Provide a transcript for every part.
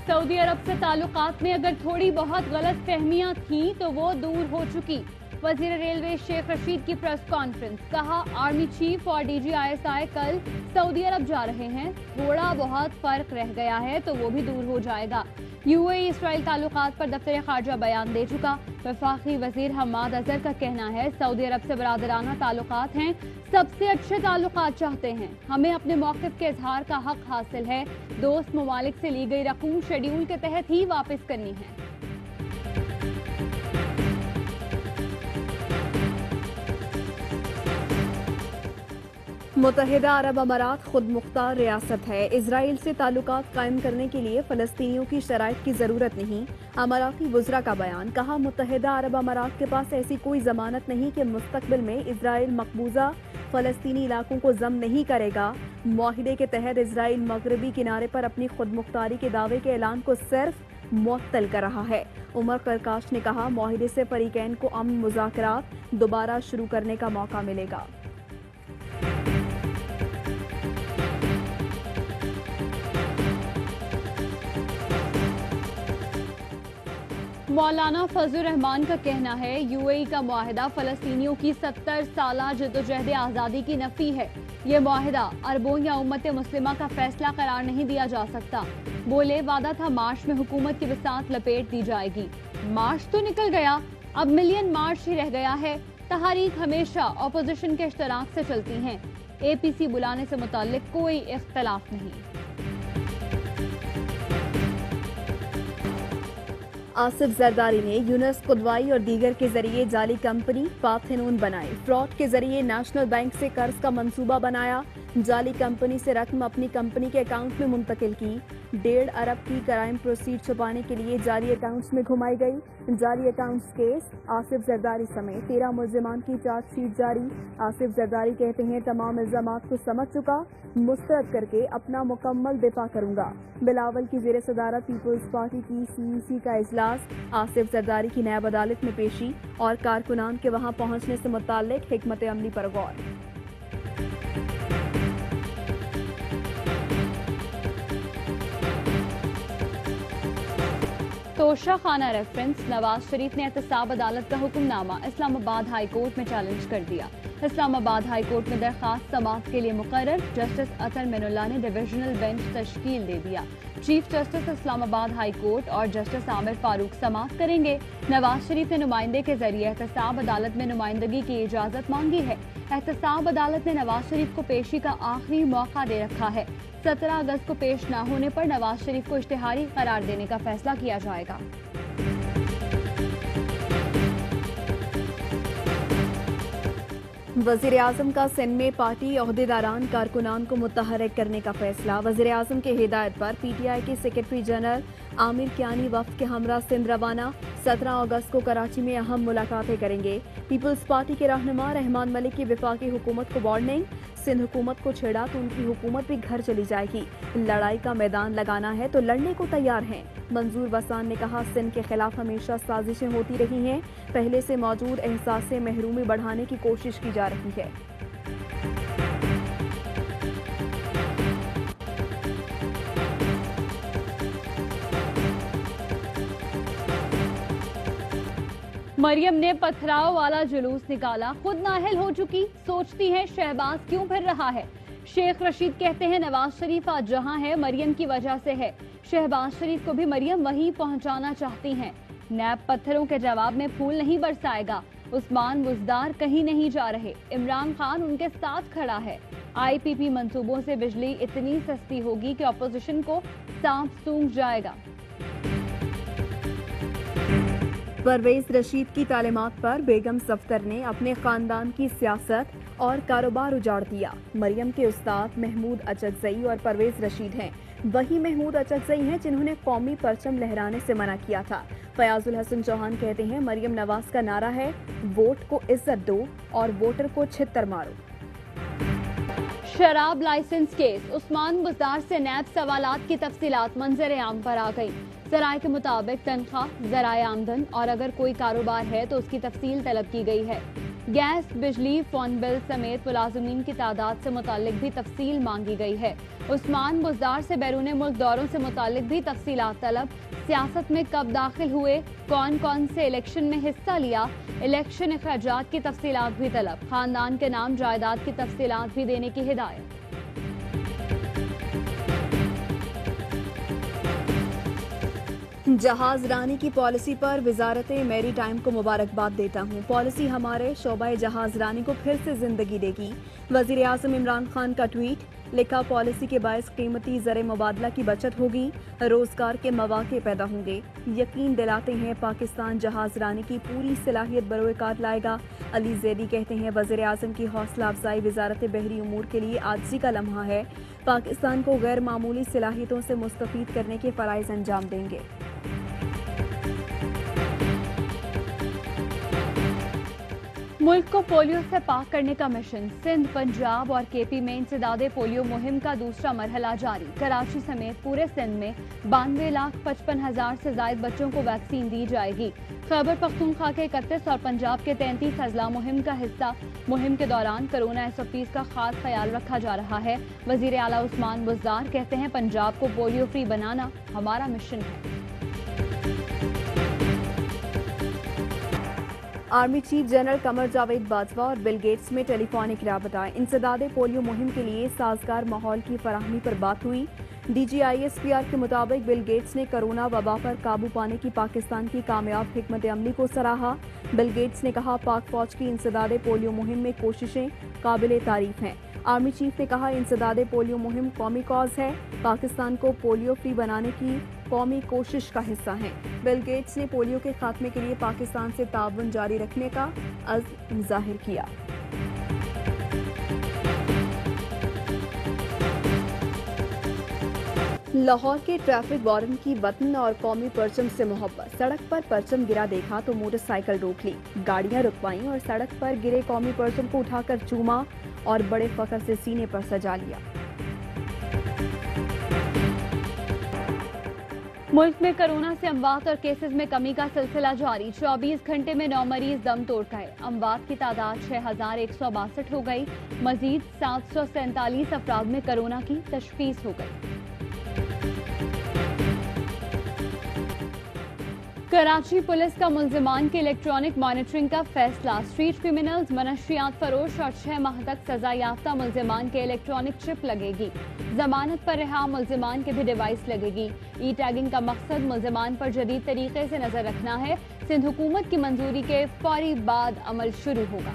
Saudi अरब से ताल्लुकात में अगर थोड़ी बहुत गलत फहमियां थीं तो वो दूर हो चुकी। वजीर रेलवे शेख रशीद की प्रेस कॉन्फ्रेंस, कहा आर्मी चीफ और DGISI कल सऊदी अरब जा रहे हैं, थोड़ा बहुत फर्क रह गया है तो वो भी दूर हो जाएगा। UAE इसराइल ताल्लुकात पर दफ्तर खारजा बयान दे चुका। वफाकी वजीर हम्माद अजहर का कहना है सऊदी अरब से बरादराना ताल्लुकात हैं, सबसे अच्छे ताल्लुकात चाहते हैं, हमें अपने मौक़िफ़ के इजहार का हक हासिल है, दोस्त ममालिक से ली गई रकूम शेड्यूल के तहत ही वापस करनी है। मुत्तहिदा अरब अमारात खुद मुख्तार रियासत है। इजराइल से ताल्लुकात कायम करने के लिए फलस्तीनियों की शराइत की जरूरत नहीं। अमाराती वज़रा का बयान, कहा मुत्तहिदा अरब अमारात के पास ऐसी कोई जमानत नहीं कि मुस्तकबिल में इजराइल मकबूजा फलस्तीनी इलाकों को जम नहीं करेगा। मुआहिदे के तहत इजराइल मगरबी किनारे पर अपनी खुद मुख्तारी के दावे के ऐलान को सिर्फ मुअत्तल कर रहा है। उमर करकाश ने कहा मुआहिदे से फरीकैन को अमन मुज़ाकरात दोबारा शुरू करने का मौका मिलेगा। मौलाना फजलुर रहमान का कहना है UAE का मुआहिदा फलस्तीनियों की 70 साला जद्दोजहद आज़ादी की नफी है। ये मुआहिदा अरबों या उम्मत मुस्लिमा का फैसला करार नहीं दिया जा सकता। बोले वादा था मार्च में हुकूमत की बिसात लपेट दी जाएगी, मार्च तो निकल गया, अब मिलियन मार्च ही रह गया है। तहरीक हमेशा अपोजिशन के इश्तराक से चलती हैं, APC बुलाने से मुताल्लिक कोई इख्तलाफ नहीं। आसिफ जरदारी ने यूनस कुदवाई और दीगर के जरिए जाली कंपनी पार्थेनोन बनाई। फ्रॉड के जरिए नेशनल बैंक से कर्ज का मंसूबा बनाया। जाली कंपनी से रकम अपनी कंपनी के अकाउंट में मुंतकिल की। 1.5 अरब की क्राइम प्रोसीड छुपाने के लिए जाली अकाउंट्स में घुमाई गई। जाली अकाउंट्स केस, आसिफ जरदारी समेत 13 मुलजिमान की चार्जशीट जारी। आसिफ जरदारी कहते हैं तमाम इल्जामात को समझ चुका, मुस्तरद करके अपना मुकम्मल दिफा करूंगा। बिलावल की ज़ेर सदारत पीपल्स पार्टी की CEC का इजलास, आसिफ जरदारी की नायब अदालत में पेशी और कारकुनान के वहां पहुंचने से मुताल्लिक हिकमत अमली पर गौर। तोशा खाना रेफरेंस, नवाज शरीफ ने एहतसाब अदालत का हुक्मनामा इस्लामाबाद हाई कोर्ट में चैलेंज कर दिया। इस्लामाबाद हाई कोर्ट में दरखास्त समाअत के लिए मुकर्रर जस्टिस अतर मिनुल्लाह ने डिविजनल बेंच तश्कील दे दिया। Chief justice Islamabad high court और जस्टिस आमिर फारूक समाअत करेंगे। नवाज शरीफ ने नुमाइंदे के जरिए एहतसाब अदालत में नुमाइंदगी की इजाजत मांगी है। एहतसाब अदालत ने नवाज शरीफ को पेशी का आखिरी मौका दे रखा है। 17 अगस्त को पेश न होने पर नवाज शरीफ को इश्तिहारी करार देने का फैसला किया जाएगा। वज़ीर आज़म का सिंध में पार्टी ओहदेदारान कारकुनान को मुतहर्रिक करने का फैसला। वज़ीर आज़म के हिदायत पर PTI के सेक्रेटरी जनरल आमिर कियानी वफ्द के हमरा सिंध रवाना। 17 अगस्त को कराची में अहम मुलाकातें करेंगे। पीपल्स पार्टी के रहनुमा रहमान मलिक की वफाकी हुकूमत को वार्निंग, सिंध हुकूमत को छेड़ा तो उनकी हुकूमत भी घर चली जाएगी। लड़ाई का मैदान लगाना है तो लड़ने को तैयार हैं। मंजूर वसान ने कहा सिंध के खिलाफ हमेशा साजिशें होती रही हैं, पहले से मौजूद एहसास महरूमी बढ़ाने की कोशिश की जा रही है। मरियम ने पथराव वाला जुलूस निकाला, खुद नाअहल हो चुकी, सोचती है शहबाज क्यों फिर रहा है। शेख रशीद कहते हैं नवाज शरीफ आज जहां है मरियम की वजह से है, शहबाज शरीफ को भी मरियम वहीं पहुंचाना चाहती हैं। नैब पत्थरों के जवाब में फूल नहीं बरसाएगा, उस्मान बुजदार कहीं नहीं जा रहे, इमरान खान उनके साथ खड़ा है। IPP मंसूबों से बिजली इतनी सस्ती होगी कि अपोजिशन को सांप सूंघ जाएगा। परवेज रशीद की तालीमात पर बेगम सफ्तर ने अपने खानदान की सियासत और कारोबार उजाड़ दिया। मरियम के उस्ताद महमूद अचकजई और परवेज रशीद हैं। वही महमूद अचकजई हैं जिन्होंने कौमी परचम लहराने से मना किया था। फयाजुल हसन चौहान कहते हैं मरियम नवाज का नारा है वोट को इज्जत दो और वोटर को छित्तर मारो। शराब लाइसेंस केस, उस्मान बुजदार से नैब सवालात की तफसीलात मंजर आम पर आ गई। ज़राए के मुताबिक तनख्वाह, ज़राए आमदन और अगर कोई कारोबार है तो उसकी तफसील तलब की गई है। गैस, बिजली, फोन बिल समेत मुलाजिमीन की तादाद से मुतालिक भी तफसील मांगी गई है। عثمان بزدار سے بیرون ملک دوروں سے متعلق بھی تفصیلات طلب، سیاست میں کب داخل ہوئے، کون کون سے الیکشن میں حصہ لیا، الیکشن اخراجات کی تفصیلات بھی طلب، خاندان کے نام جائیداد کی تفصیلات بھی دینے کی ہدایت۔ جہاز رانی کی پالیسی پر وزارت میری ٹائم کو مبارکباد دیتا ہوں، پالیسی ہمارے شعبہ جہاز رانی کو پھر سے زندگی دے گی، وزیر اعظم عمران خان کا ٹویٹ، لکھا پالیسی کے باعث قیمتی زر مبادلہ کی بچت ہوگی، روزگار کے مواقع پیدا ہوں گے، یقین دلاتے ہیں پاکستان جہاز رانی کی پوری صلاحیت بروئے کار لائے گا۔ علی زیدی کہتے ہیں وزیر اعظم کی حوصلہ افزائی وزارت بحری امور کے لیے عاجزی کا لمحہ ہے، پاکستان کو غیر معمولی صلاحیتوں سے مستفید کرنے کے فرائض انجام دیں گے۔ ملک کو پولیو سے پاک کرنے کا مشن، سندھ، پنجاب اور کے پی میں انسداد پولیو مہم کا دوسرا مرحلہ جاری، کراچی سمیت پورے سندھ میں 92,55,000 سے زائد بچوں کو ویکسین دی جائے گی۔ خیبر پختونخوا کے 31 اور پنجاب کے 33 اضلاع مہم کا حصہ، مہم کے دوران کورونا SOPs کا خاص خیال رکھا جا رہا ہے۔ وزیر اعلیٰ عثمان بزدار کہتے ہیں پنجاب کو پولیو فری بنانا ہمارا مشن ہے۔ Army chief general Qamar Javed Bajwa اور بل گیٹس میں ٹیلی فونک رابطہ، انسداد پولیو مہم کے لیے سازگار ماحول کی فراہمی پر بات ہوئی۔ DGISPR کے مطابق بل گیٹس نے کرونا وبا پر قابو پانے کی پاکستان کی کامیاب حکمت عملی کو سراہا۔ بل گیٹس نے کہا پاک فوج کی انسداد پولیو مہم میں کوششیں قابل تعریف ہیں۔ آرمی چیف نے کہا انسداد پولیو مہم قومی کاز ہے، پاکستان کو پولیو فری بنانے کی قومی کوشش کا حصہ ہیں۔ بل گیٹس نے پولیو کے خاتمے کے لیے پاکستان سے تعاون جاری رکھنے کا عزم ظاہر کیا۔ لاہور کے ٹریفک وارڈن کی وطن اور قومی پرچم سے محبت، سڑک پر پرچم گرا دیکھا تو موٹر سائیکل روک لی، گاڑیاں رکوائیں اور سڑک پر گرے قومی پرچم کو اٹھا کر چوما اور بڑے فخر سے سینے پر سجا لیا۔ ملک میں کرونا سے اموات اور کیسز میں کمی کا سلسلہ جاری، 24 گھنٹے میں 9 مریض دم توڑ گئے، اموات کی تعداد 6,162 ہو گئی، مزید 747 افراد میں کرونا کی تشخیص ہو گئی۔ کراچی پولیس کا ملزمان کے الیکٹرانک مانیٹرنگ کا فیصلہ، اسٹریٹ کرمنلز، منشیات فروش اور 6 ماہ تک سزا یافتہ ملزمان کے الیکٹرانک چپ لگے گی، ضمانت پر رہا ملزمان کے بھی ڈیوائس لگے گی۔ ای ٹیگنگ کا مقصد ملزمان پر جدید طریقے سے نظر رکھنا ہے، سندھ حکومت کی منظوری کے فوری بعد عمل شروع ہوگا۔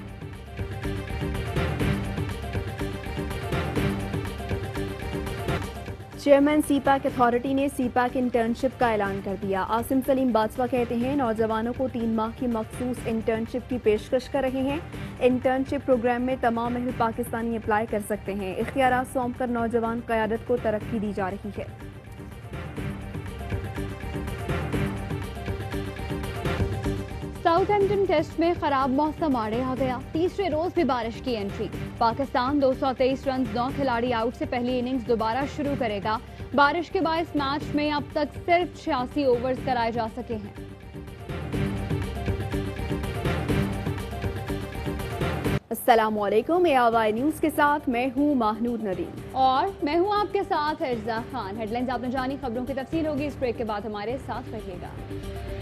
چیئرمین سی پیک اتھارٹی نے سی پیک انٹرنشپ کا اعلان کر دیا۔ عاصم سلیم باجوہ کہتے ہیں نوجوانوں کو 3 ماہ کی مخصوص انٹرنشپ کی پیشکش کر رہے ہیں۔ انٹرنشپ پروگرام میں تمام اہل پاکستانی اپلائی کر سکتے ہیں، اختیارات سونپ کر نوجوان قیادت کو ترقی دی جا رہی ہے۔ ساؤتھ ہیمپٹن ٹیسٹ میں خراب موسم آڑے آ گیا، تیسرے روز بھی بارش کی انٹری، پاکستان 223 رنز 9 کھلاڑی آؤٹ سے پہلی اننگز دوبارہ شروع کرے گا، بارش کے باعث میچ میں اب تک صرف 86 اوورز کرائے جا سکے ہیں۔ السلام علیکم، ARY نیوز کے ساتھ میں ہوں ماہنود ندیم اور میں ہوں آپ کے ساتھ ارزا خان۔ ہیڈ لائنز آپ نے جانی، خبروں کی تفصیل ہوگی اس بریک کے بعد، ہمارے ساتھ رہیے گا۔